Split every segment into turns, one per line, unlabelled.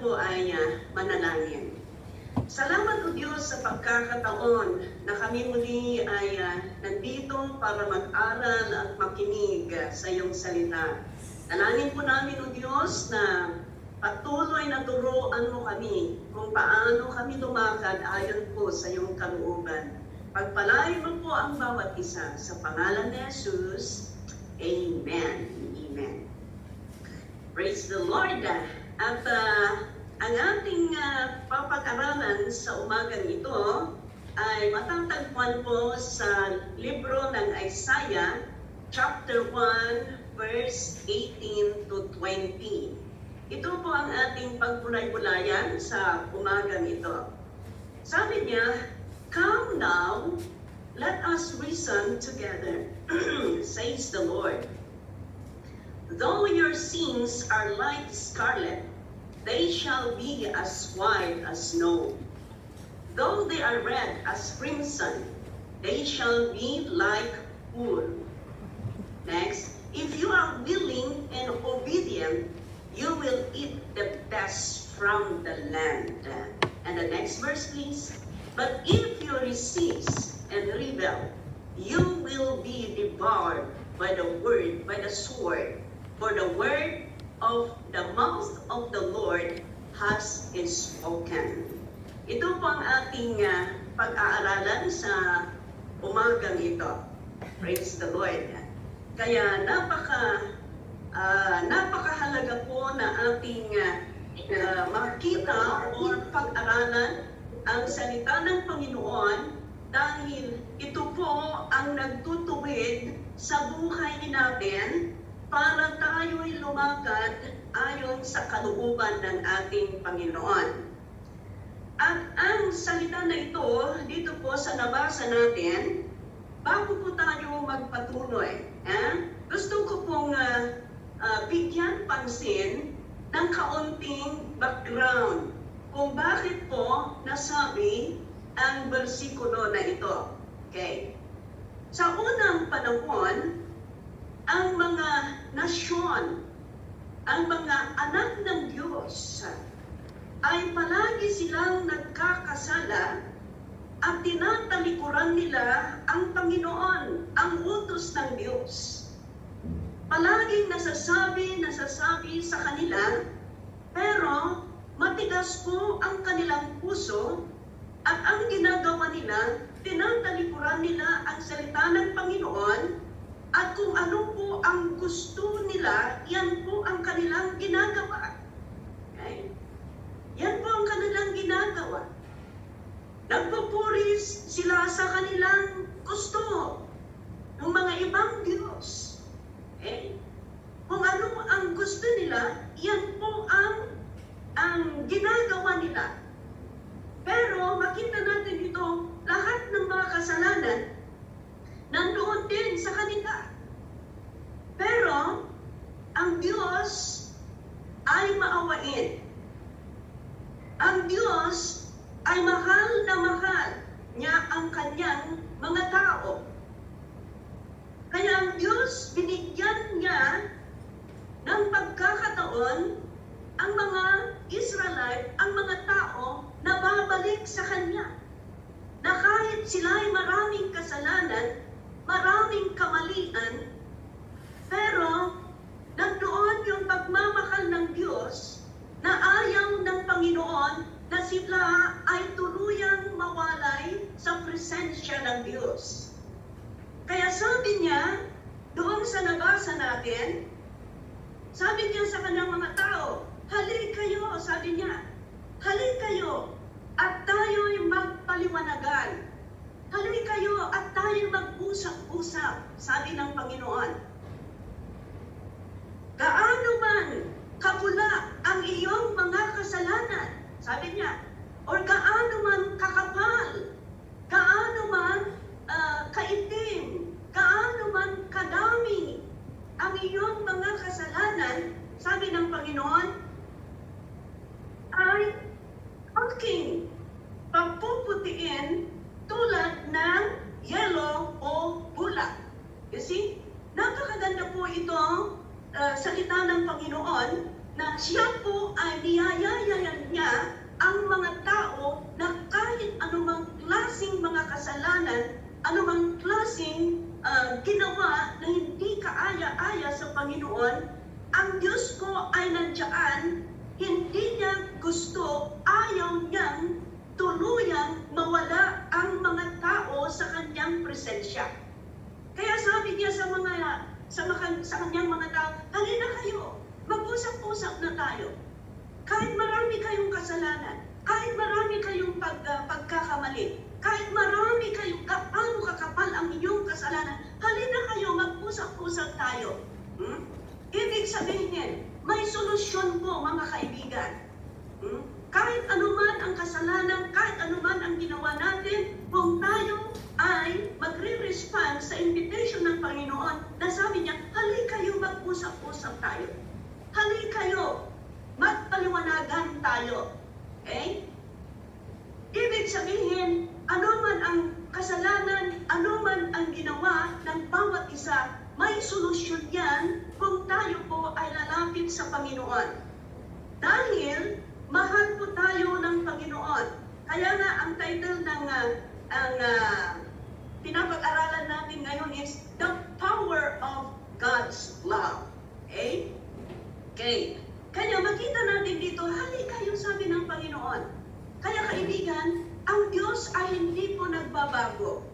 po ay manalangin. Salamat o Diyos sa pagkakataon na kami muli ay nandito para mag-aral at makinig sa iyong salita. Dalangin po namin o Diyos na patuloy na turuan mo kami kung paano kami lumakad ayon po sa iyong kalooban. Pagpalain mo po ang bawat isa sa pangalan ni Jesus. Amen. Amen. Praise the Lord. At ang ating papag-aralan sa umagang ito ay matatagpuan po sa libro ng Isaiah, chapter 1, verse 18 to 20. Ito po ang ating pagbulay-bulayan sa umagang ito. Sabi niya, "Come now, let us reason together, says the Lord. Though your sins are like scarlet, they shall be as white as snow. Though they are red as crimson, they shall be like wool." Next, "If you are willing and obedient, you will eat the best from the land." And the next verse, please. "But if you resist and rebel, you will be devoured by the sword. For the word of the mouth of the Lord has spoken." Ito po ang ating pag-aaralan sa umagang ito. Praise the Lord. Kaya napakahalaga po na ating makita o pag-aralan ang salita ng Panginoon dahil ito po ang nagtutuwid sa buhay natin para tayo'y lumakad ayon sa kalooban ng ating Panginoon. At ang salita na ito, dito po sa nabasa natin, bago po tayo magpatuloy, gusto ko pong bigyan pansin ng kaunting background kung bakit po nasabi ang bersikulo na ito. Okay. Sa unang panahon, ang mga nasyon, ang mga anak ng Diyos, ay palagi silang nagkakasala at tinatalikuran nila ang Panginoon, ang utos ng Diyos. Palaging nasasabi sa kanila, pero matigas po ang kanilang puso at ang ginagawa nila, tinatalikuran nila ang salita ng Panginoon. At kung ano po ang gusto nila, yan po ang kanilang ginagawa. Okay? Yan po ang kanilang ginagawa. Nagpupuris sila sa kanilang gusto ng mga ibang Diyos. Okay? Kung ano ang gusto nila, yan po ang ginagawa nila. Pero makita natin ito, lahat ng mga kasalanan nandoon din sa kanila. Pero, ang Diyos ay maawain. Ang Diyos ay mahal na mahal niya ang kanyang mga tao. Kaya ang Diyos, binigyan niya ng pagkakataon ang mga Israelite, ang mga tao na babalik sa Kanya. Na kahit sila ay maraming kasalanan, maraming kamalian, pero nandoon yung pagmamahal ng Diyos na ayaw ng Panginoon na sila ay tuluyang mawalay sa presensya ng Diyos. Kaya sabi niya, doon sa nabasa natin, sabi niya sa kanyang mga tao, "Halik kayo," sabi niya, "halik kayo at tayo'y magpaliwanagan. Halik kayo at tayo'y mag-usap-usap," sabi ng Panginoon. "Gaano man kabula ang iyong mga kasalanan," sabi niya, "or gaano man kakapal, gaano man kaitim, gaano man kadami ang iyong mga kasalanan," sabi ng Panginoon, ay nandiyan, hindi niya gusto, ayaw niyang tuluyang mawala ang mga tao sa kanyang presensya. Kaya sabi niya sa kanyang mga tao, halina kayo, mag-usap-usap na tayo. Kahit marami kayong kasalanan, kahit marami kayong pagkakamali, kahit marami kayong gaano kakapal ang inyong kasalanan, halina kayo, mag-usap-usap tayo. Ibig sabihin, may solusyon po mga kaibigan. Kahit anuman ang kasalanan, kahit anuman ang ginawa natin, kung tayo ay magre-respond sa invitation ng Panginoon na sabi niya, hali kayo, mag-usap-usap tayo. Hali kayo, magpaliwanagan tayo. Okay? Ibig sabihin, anuman ang kasalanan, anuman ang ginawa ng bawat isa, may solusyon yan kung tayo po ay lalapit sa Panginoon. Dahil mahal po tayo ng Panginoon. Kaya nga ang title ng pinapag-aralan natin ngayon is The Power of God's Love. Okay? Okay. Kaya makita natin dito, hali kayo, sabi ng Panginoon. Kaya kaibigan, ang Diyos ay hindi po nagbabago.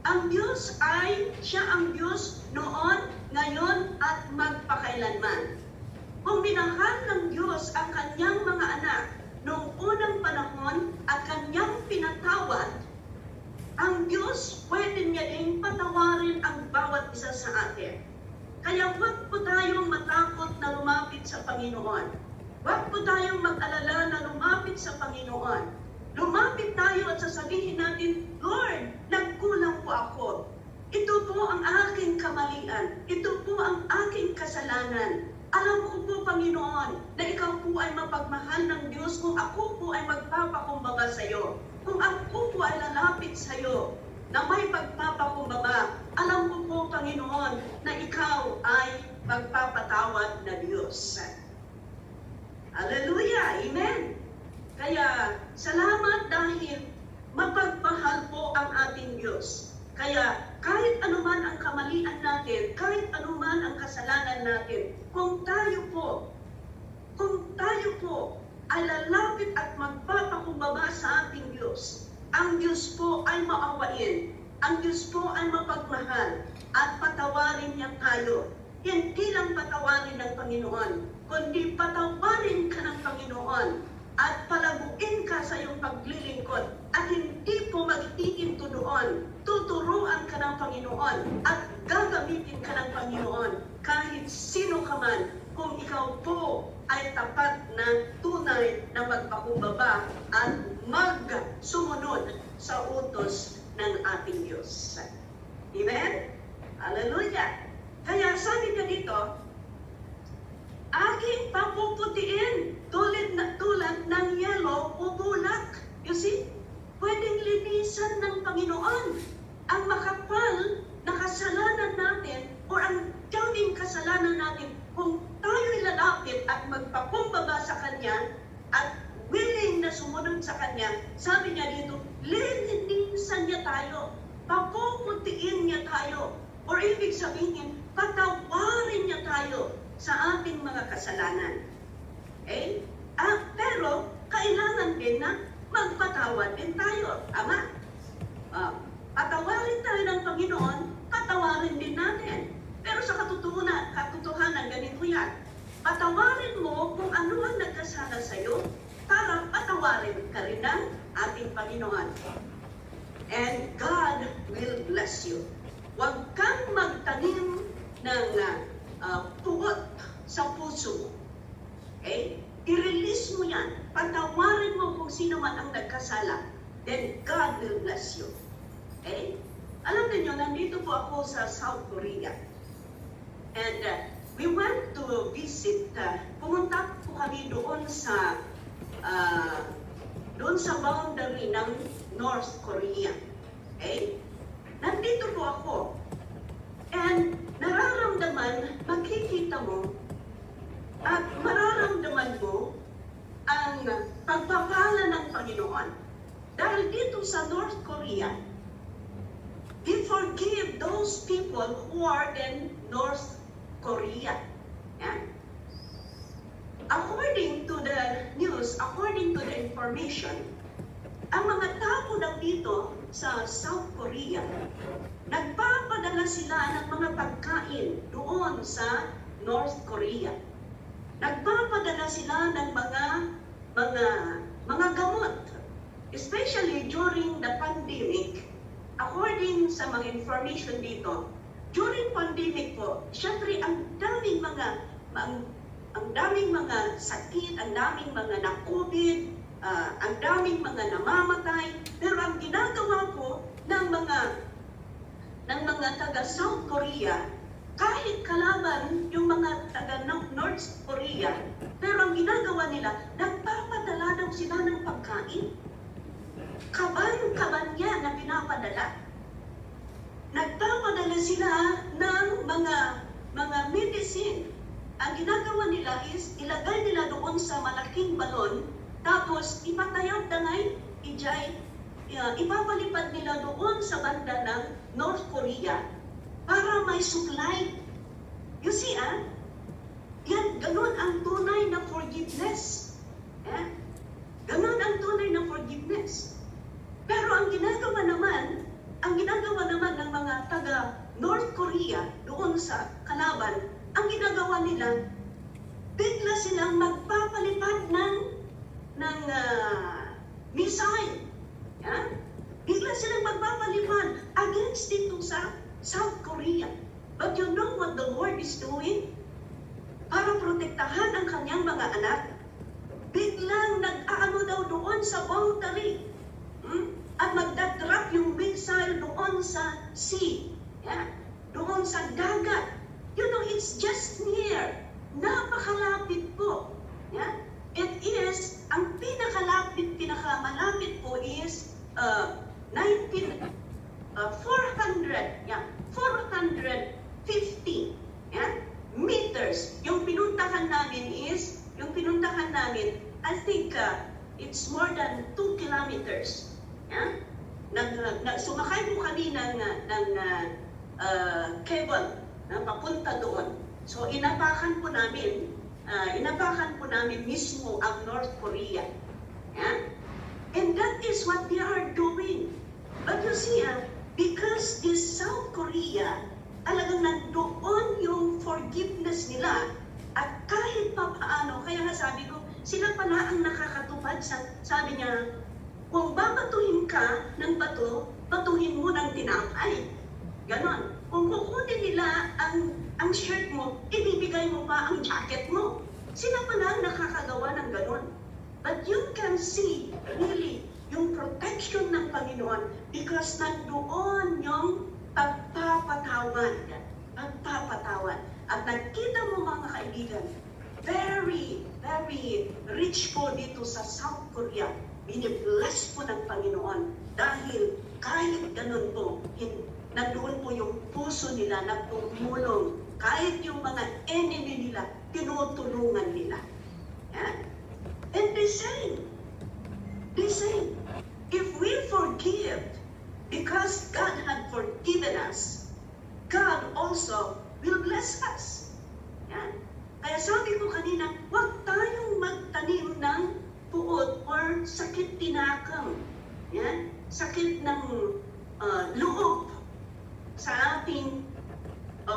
Ang Diyos ay, siya ang Diyos noon, ngayon, at magpakailanman. Kung minahal ng Diyos ang kanyang mga anak noong unang panahon at kanyang pinatawad, ang Diyos pwede niya din patawarin ang bawat isa sa atin. Kaya huwag po tayong matakot na lumapit sa Panginoon. Huwag po tayong mag-alala na lumapit sa Panginoon. Lumapit tayo at sasabihin natin, Lord, nagkulang po ako. Ito po ang aking kamalian. Ito po ang aking kasalanan. Alam ko po, Panginoon, na ikaw po ay mapagmahal ng Diyos kung ako po ay magpapakumbaba sa iyo. Kung ako po ay lalapit sa iyo na may pagpapakumbaba, alam ko po, Panginoon, na ikaw ay magpapatawad na Diyos. Hallelujah! Amen! Kaya, salamat dahil mapagmahal po ang ating Diyos. Kaya, kahit anuman ang kamalian natin, kahit anuman ang kasalanan natin, kung tayo po ay lalapit at magpapakumbaba sa ating Diyos, ang Diyos po ay maawain, ang Diyos po ay mapagmahal, at patawarin niya tayo. Hindi lang patawarin ng Panginoon, kundi patawarin ka ng Panginoon, at palaguin ka sa iyong paglilingkod, at hindi po mag-iinto doon. Tuturuan ka ng Panginoon, at gagamitin ka ng Panginoon, kahit sino ka man, kung ikaw po ay tapat na tunay na magpakumbaba at magsumunod sa utos ng ating Diyos. Amen? Hallelujah! Kaya sabi niya dito, aking papuputiin tulad ng yelo o bulak. You see? Pwedeng linisan ng Panginoon ang makapal na kasalanan natin o ang daming kasalanan natin kung tayo'y lalapit at magpakumbaba sa Kanya at willing na sumunod sa Kanya. Sabi niya dito, lilinisan niya tayo, papuputiin niya tayo, or ibig sabihin, patawarin niya tayo sa ating mga kasalanan. Okay? Pero, kailangan din na magpatawad din tayo. Tama? Patawarin tayo ng Panginoon, patawarin din natin. Pero sa katotohanan, ganito yan. Patawarin mo kung ano ang nagkasala sa iyo para patawarin ka rin ng ating Panginoon. And God will bless you. Huwag kang magtanim ng puot sa puso mo. Okay? I-release mo yan. Patawarin mo kung sino man ang nagkasala. Then God will bless you. Okay? Alam niyo, nandito po ako sa South Korea. And we went to visit, pumunta po kami doon sa boundary ng North Korea. Okay? Nandito po ako. And nararamdaman, makikita mo, at mararamdaman mo ang pagpapala ng Panginoon. Dahil dito sa North Korea, He forgive those people who are in North Korea. Yan. information, ang mga tao daw dito sa South Korea, nagpapadala sila ng mga pagkain doon sa North Korea. Nagpapadala sila ng mga gamot, especially during the pandemic. According sa mga information dito, during pandemic po, syempre ang daming mga sakit, ang daming mga na-COVID, ang daming mga namamatay. Pero ang ginagawa po ng mga taga South Korea, kahit kalaban yung mga taga North Korea, pero ang ginagawa nila, nagpapadala daw sila ng pagkain. Kaban niya na pinapadala. Nagpapadala sila ng mga medicine. Ang ginagawa nila is, ilagay nila doon sa malaking balon, tapos ipatayag na ngay, ipapalipad nila doon sa banda ng North Korea para may supply. You see, yan, ganun ang tunay na forgiveness. Ganun ang tunay na forgiveness. Pero ang ginagawa naman ng mga taga North Korea doon sa kalaban, ang ginagawa nila, bigla silang magpapalipad ng missile. Bigla silang magpapalipad against dito sa South Korea. But you know what the Lord is doing? Para protektahan ang kanyang mga anak, biglang nag-aano daw doon sa boundary. At magdadrop yung missile doon sa sea. Doon sa dagat. You know, it's just near. Napakalapit po. It is, ang pinakamalapit po is 450 meters. Yung pinuntahan namin, I think it's more than 2 kilometers. Sumakay po kami ng cable na papunta doon. So inapakan po namin mismo ang North Korea. And that is what they are doing. But you see, because this South Korea, talagang nandoon yung forgiveness nila, at kahit pa paano, kaya nga sabi ko, sila pala ang nakakatupad. Sabi niya, kung babatuhin ka ng bato, batuhin mo ng tinapay. Ganon. Kung kukunin nila ang shirt mo, ibibigay mo pa ang jacket mo. Sila pala ang nakakagawa ng ganon. But you can see, really, yung protection ng Panginoon because nandoon yung pagpapatawad. At nakita mo mga kaibigan, very, very rich po dito sa South Korea. Binibless po ng Panginoon dahil kahit ganun po, nandoon po yung puso nila na tumulong. Kahit yung mga enemy nila, tinutulungan nila. And they say, if we forgive, because God had forgiven us, God also will bless us. Kaya sabi ko kanina, huwag tayong magtanim ng puot or sakit tinakam. Sakit ng loob sa ating,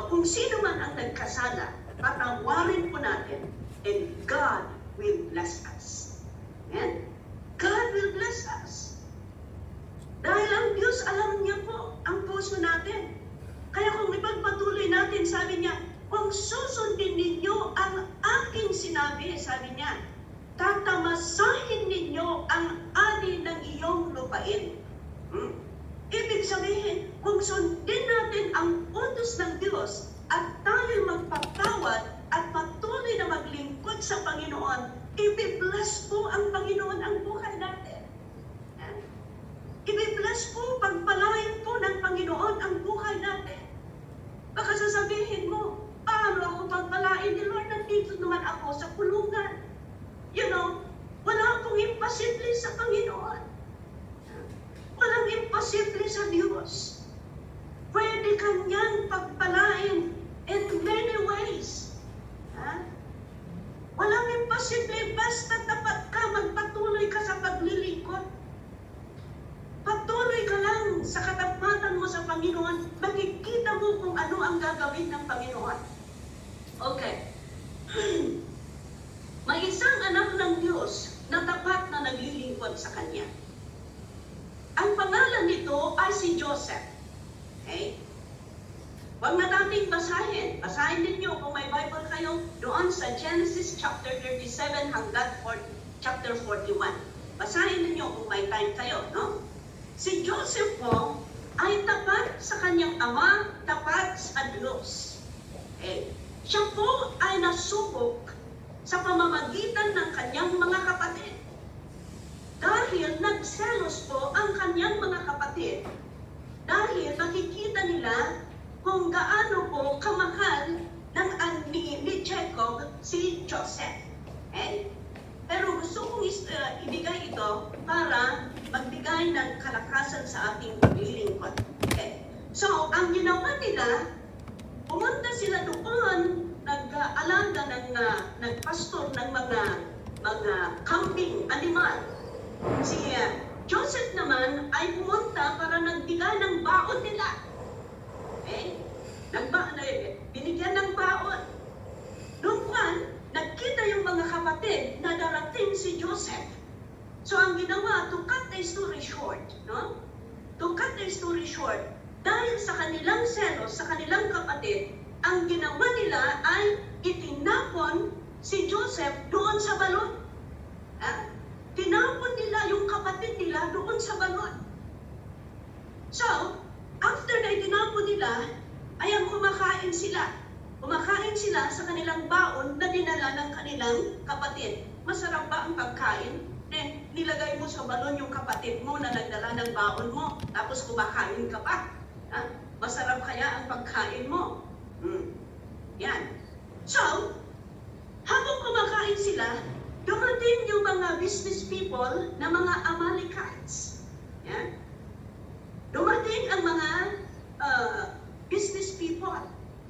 kung sino man ang nagkasala, patawarin po natin, and God will bless us. God will bless us. Dahil ang Diyos, alam niya po ang puso natin. Kaya kung ipagpatuloy natin, sabi niya, kung susundin ninyo ang aking sinabi, sabi niya, tatamasahin ninyo ang ani ng iyong lupain. Ibig sabihin, kung sundin natin ang utos ng Diyos at tayo magpatawad at patuloy na maglingkod sa Panginoon, ibibless po ang Panginoon ang buhay natin. Ibibless po, pagpalain po ng Panginoon ang buhay natin. Baka sasabihin mo, paano ako pagpalain ni Lord? Nandito naman ako sa kulungan. You know, wala akong imposible sa Panginoon. Walang imposible sa Diyos. Pwede kanyang pagpalain in many ways. Walang imposible, basta tapat ka, magpatuloy ka sa pag si Joseph. Okay? Huwag na nating basahin. Basahin ninyo kung may Bible kayo doon sa Genesis chapter 37 hanggang chapter 41. Basahin ninyo kung may time kayo, no? Si Joseph po ay tapat sa kanyang ama, tapat sa Diyos. Okay? Siya po ay nasubok sa pamamagitan ng kanyang mga kapatid. Dahil nagselos po ang kanyang mga kapatid, dahil nakikita nila kung gaano po kamahal ng ni Jacob si Joseph. Okay? Pero gusto kong ibigay ito para magbigay ng kalakasan sa ating paglilingkod. Okay? So, ang ginawa nila, pumunta sila doon, nag-alaga nagpastor ng mga kambing, animal. Si Joseph naman ay pumunta para nagbigay ng baon nila. Okay? Binigyan ng baon. Noong nagkita yung mga kapatid na darating si Joseph. So ang ginawa, to cut the story short, no? To cut the story short, dahil sa kanilang selos, sa kanilang kapatid, ang ginawa nila ay itinapon si Joseph doon sa balon. Tinapon nila yung kapatid nila doon sa balon. So, after na itinapon nila, ayan, kumakain sila. Kumakain sila sa kanilang baon na dinala ng kanilang kapatid. Masarap ba ang pagkain? Nilagay mo sa balon yung kapatid mo na nagdala ng baon mo, tapos kumakain ka pa. Masarap kaya ang pagkain mo? Yan. So, habang kumakain sila, dumating yung mga business people na mga Amalekites. Yan. Dumating ang mga business people.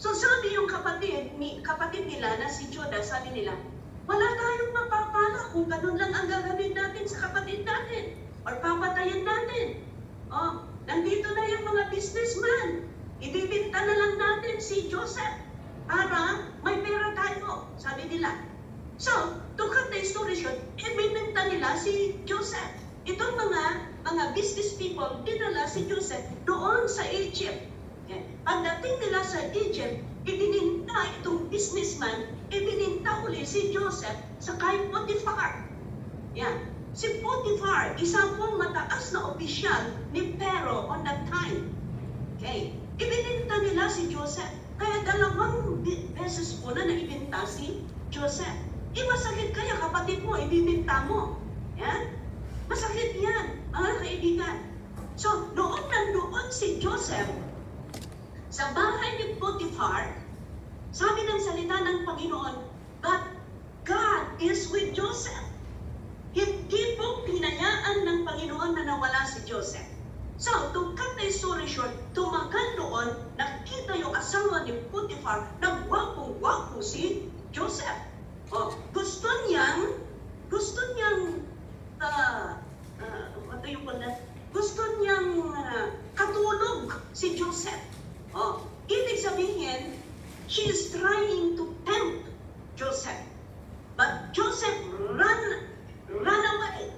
So sabi yung kapatid nila na si Judah, sabi nila, wala tayong mapapala kung ganun lang ang gagawin natin sa kapatid natin or papatayin natin. Nandito na yung mga businessman. Ibibinta na lang natin si Joseph para may pera tayo, sabi nila. So, to cut the story short, ibibinta nila si Joseph. Itong mga business people, dinala si Joseph doon sa Egypt. Pagdating nila sa Egypt, ibininta itong businessman, ibininta uli si Joseph sa kay Potiphar. Yan. Si Potiphar, isang pong mataas na opisyal ni Pharaoh on that time. Okay. Ibininta nila si Joseph. Kaya 2 beses po na naibinta si Joseph. Masakit kaya kapatid mo, ibibinta mo. Yan. Masakit yan, mga kaibigan. So, noon nandoon si Joseph sa bahay ni Potiphar, sabi ng salita ng Panginoon, but God is with Joseph. Hindi po pinayaan ng Panginoon na nawala si Joseph. So, to cut the story short, tumagal doon, nakita yung asawa ni Potiphar na gwapong-gwapo si Joseph. Gusto niyang katulog si Joseph. Ibig sabihin, she is trying to tempt Joseph. But Joseph ran away.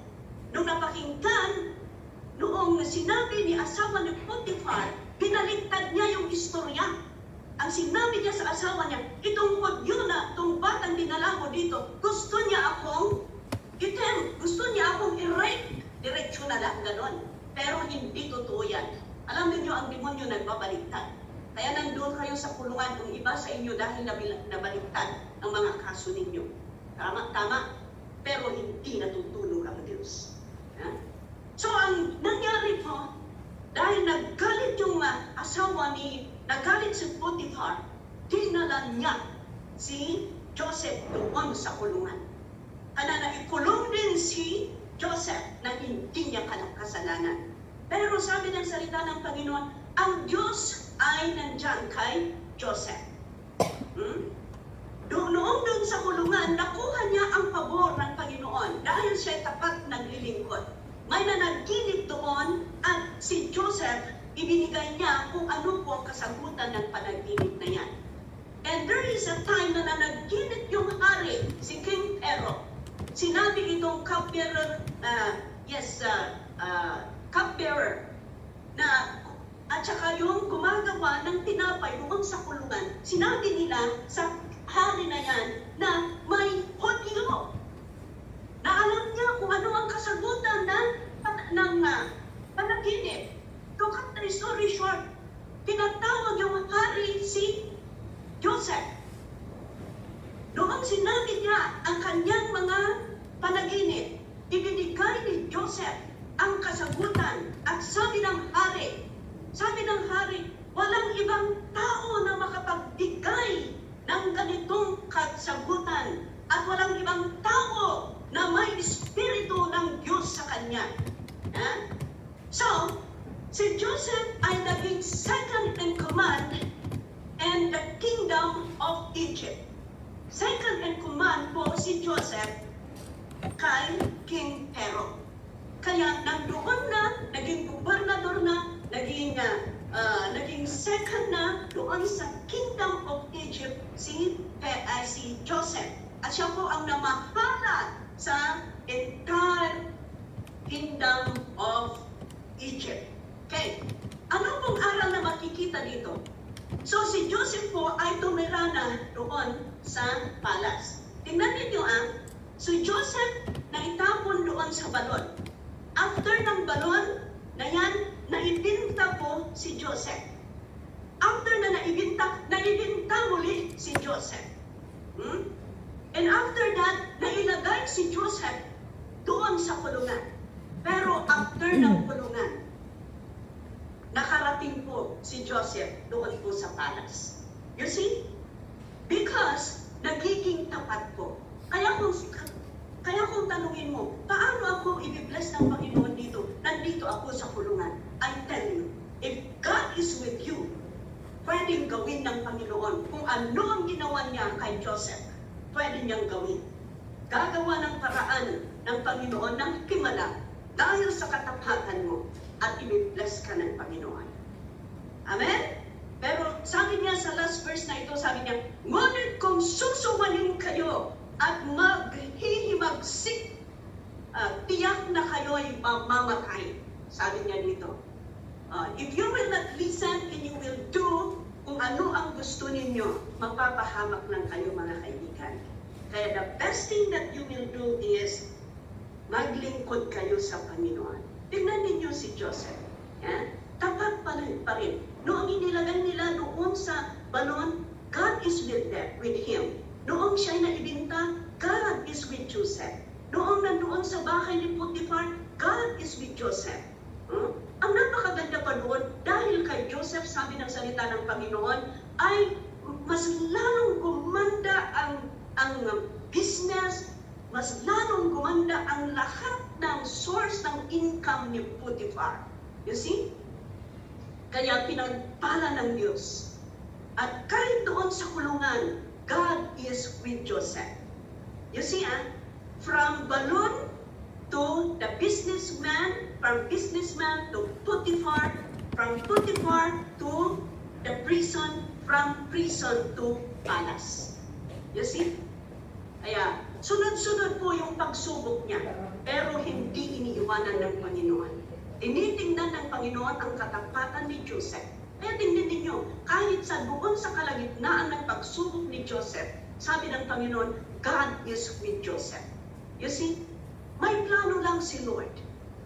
Nung napakinggan, noong sinabi ni asawa ni Potiphar, pinaliktad niya yung istorya. Ang sinabi niya sa asawa niya, itong hudyo na, itong batang dinala mo dito, gusto niya akong gusto niya akong i-rape. Diretso na lang, ganon. Pero hindi totoo yan. Alam niyo ang demonyo nagbabaliktad. Kaya nandun kayo sa kulungan kung iba sa inyo dahil nabaliktad ang mga kaso ninyo. Tama. Pero hindi natutulog ang Diyos. So ang nangyari po, dahil naggalit yung nagalit si Potiphar, dinala niya si Joseph doon sa kulungan. Kaya naikulong din si Joseph na hindi niya kasalanan. Pero sabi ng salita ng Panginoon, ang Diyos ay nandiyan kay Joseph. Noong doon sa kulungan, nakuha niya ang pabor ng Panginoon dahil siya tapat naglilingkod. May nanaginip doon at si Joseph, ibinigay niya kung ano po ang kasagutan ng panaginip na yan. And there is a time na nanaginip yung hari, si King Pharaoh. Sinabi itong cupbearer, cupbearer, na at saka yung gumagawa ng tinapay doon sa kulungan, sinabi nila sa hari na yan na may Hudyo. Na alam niya kung ano ang kasagutan ng panaginip. To cut the story short, tinatawag yung hari si Joseph. Noong sinabi niya ang kanyang mga panaginip, ibinigay ni Joseph ang kasagutan at sabi ng hari, walang ibang tao na makapagbigay ng ganitong kasagutan at walang ibang tao na may espiritu ng Diyos sa kanya. So, si Joseph ay naging second in command in the kingdom of Egypt. Second in command po si Joseph kay King Pharaoh. Kaya nandoon na, naging gobernador na, naging second na doon sa kingdom of Egypt si Joseph. At siya po ang namahala sa entire kingdom of Egypt. Okay, ano pong aral na makikita dito? So si Joseph po ay tumira na doon sa palace. Tingnan ninyo si Joseph na itapon doon sa balon. After ng balon na yan, naibinta po si Joseph. After na naibinta muli si Joseph. And after that, nailagay si Joseph doon sa kulungan. Pero after ng kulungan, nakarating po si Joseph doon po sa palace. You see? Because nagiging tapat po. Kaya kung tanungin mo, paano ako i-bless ng Panginoon dito? Nandito ako sa kulungan. I tell you, if God is with you, pwedeng gawin ng Panginoon. Kung ano ang ginawa niya kay Joseph, pwede niyang gawin. Gagawa ng paraan ng Panginoon ng himala dahil sa katapatan mo at i-bless ka ng Panginoon. Amen? Pero sabi niya sa last verse na ito, sabi niya, ngunit kung susumanin kayo at maghihimagsik, tiyak na kayo'y mamamatay. Sabi niya dito, if you will not listen and you will do kung ano ang gusto ninyo, mapapahamak lang kayo mga kaibigan. Kaya the best thing that you will do is maglingkod kayo sa Panginoon. Tingnan ninyo si Joseph. Tapat pa rin. Noong inilagay nila doon sa balon, God is with him. Noong siya'y naibinta, God is with Joseph. Noong nandoon sa bahay ni Potiphar, God is with Joseph. Ang napakaganda pa doon, dahil kay Joseph, sabi ng salita ng Panginoon, ay mas lalong gumanda ang business, mas lalong gumanda ang lahat ng source ng income ni Potiphar. You see? Kaya pinagpala ng Diyos. At kahit doon sa kulungan, God is with Joseph. You see, from balon to the businessman, from businessman to Potiphar, from Potiphar to the prison, from prison to palace. You see? Kaya, sunod-sunod po yung pagsubok niya, pero hindi iniiwanan ng Panginoon. Tinitingnan ng Panginoon ang katapatan ni Joseph. Kaya tingnan ninyo, kahit sa doon sa kalagitnaan ng pagsubok ni Joseph, sabi ng Panginoon, God is with Joseph. You see, may plano lang si Lord.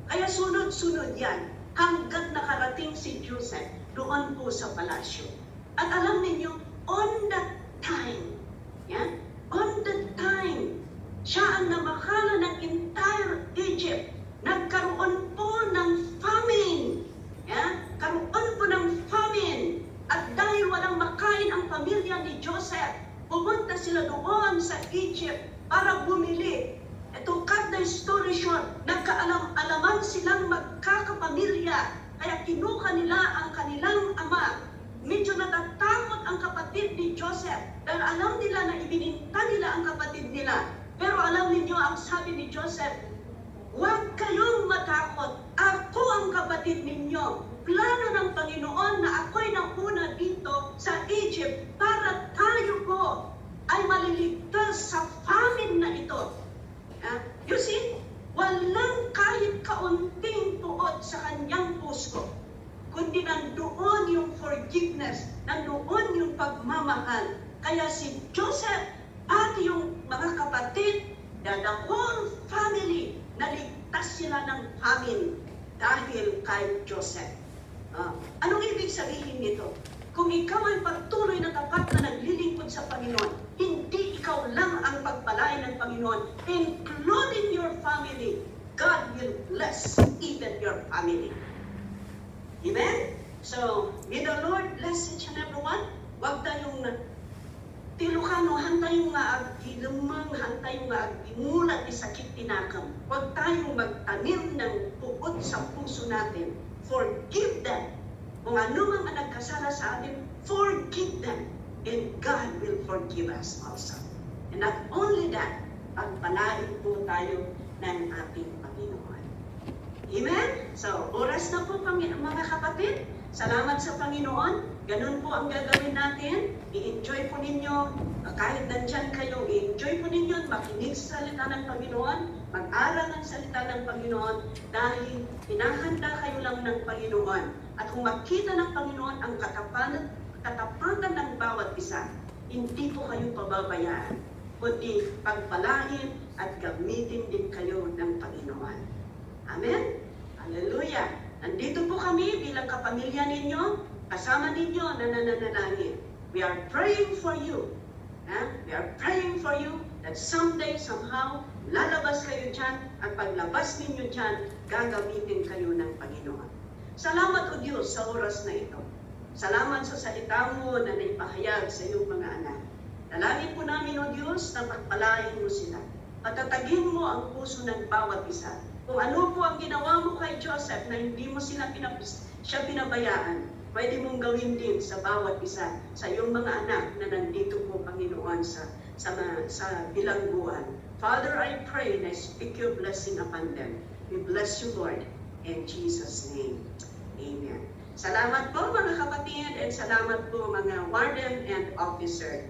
Kaya sunod-sunod yan, hanggat nakarating si Joseph doon po sa palasyo. At alam ninyo, on that time, on that time, siya ang namakala ng entire Egypt. Nagkaroon po ng famine. Karoon po ng famine. At dahil walang makain ang pamilya ni Joseph, pumunta sila doon sa Egypt para bumili. To cut the story short, nagkaalaman silang magkakapamilya. Kaya kinuha nila ang kanilang ama. Medyo natatakot ang kapatid ni Joseph dahil alam nila na ibininta nila ang kapatid nila. Pero alam niyo ang sabi ni Joseph, huwag kayong matakot. Ako ang kapatid ninyo. Plano ng Panginoon na ako'y nauna dito sa Egypt para tayo po ay maliligtas sa famine na ito. You see, walang kahit kaunting tuod sa kanyang puso. kundi nandoon yung forgiveness, nandoon yung pagmamahal. Kaya si Joseph at yung mga kapatid, the whole family, naligtas sila ng famine dahil kay Joseph. Anong ibig sabihin nito? Kung ikaw ay patuloy na tapat na naglilingkod sa Panginoon, hindi ikaw lang ang pagpalain ng Panginoon, including your family. God will bless even your family. Amen? So, may the Lord bless each and every one. Huwag tayong tilukano, hantayong agilumang, hantayong agimulat ni sakit tinakam. Huwag tayong magtanim ng puot sa puso natin. Forgive them. Kung ano mang nagkasala sa atin, forgive them. And God will forgive us also. And not only that, pagpalain po tayo ng ating Panginoon. Amen? So, oras na po mga kapatid. Salamat sa Panginoon. Ganun po ang gagawin natin. I-enjoy po ninyo, kahit nandyan kayo, i-enjoy po ninyo, makinig sa salita ng Panginoon, mag-aral ng salita ng Panginoon, dahil pinahanda kayo lang ng Panginoon. At kung makita ng Panginoon ang katapatan ng bawat isa, hindi po kayo pababayaan, kundi pagpalain at gamitin din kayo ng Panginoon. Amen? Hallelujah! Nandito po kami bilang kapamilya ninyo, kasama ninyo na nananalangin. We are praying for you. We are praying for you that someday, somehow, lalabas kayo dyan, at paglabas ninyo dyan, gagamitin kayo ng Panginoon. Salamat o Diyos sa oras na ito. Salamat sa salita mo na naipahayag sa iyong mga anak. Dalangin po namin o Diyos na pagpalain mo sila. Patatagin mo ang puso ng bawat isa. Kung ano po ang ginawa mo kay Joseph na hindi mo siya pinabayaan, pwede mong gawin din sa bawat isa, sa iyong mga anak na nandito po, Panginoon, sa bilangguan. Father, I pray and I speak your blessing upon them. We bless you, Lord, in Jesus' name. Amen. Salamat po mga kapatid, and salamat po mga warden and officer.